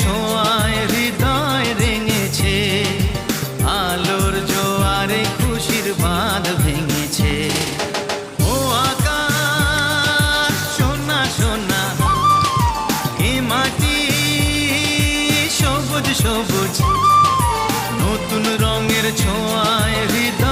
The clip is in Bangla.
ছোঁয়ায় হৃদয় রেঙেছে, আলোর জোয়ারে খুশির বাঁধ ভেঙেছে। ও আকাশ সোনা সোনা, এ মাটি সবুজ সবুজ, নতুন রঙের ছোঁয়ায় হৃদয়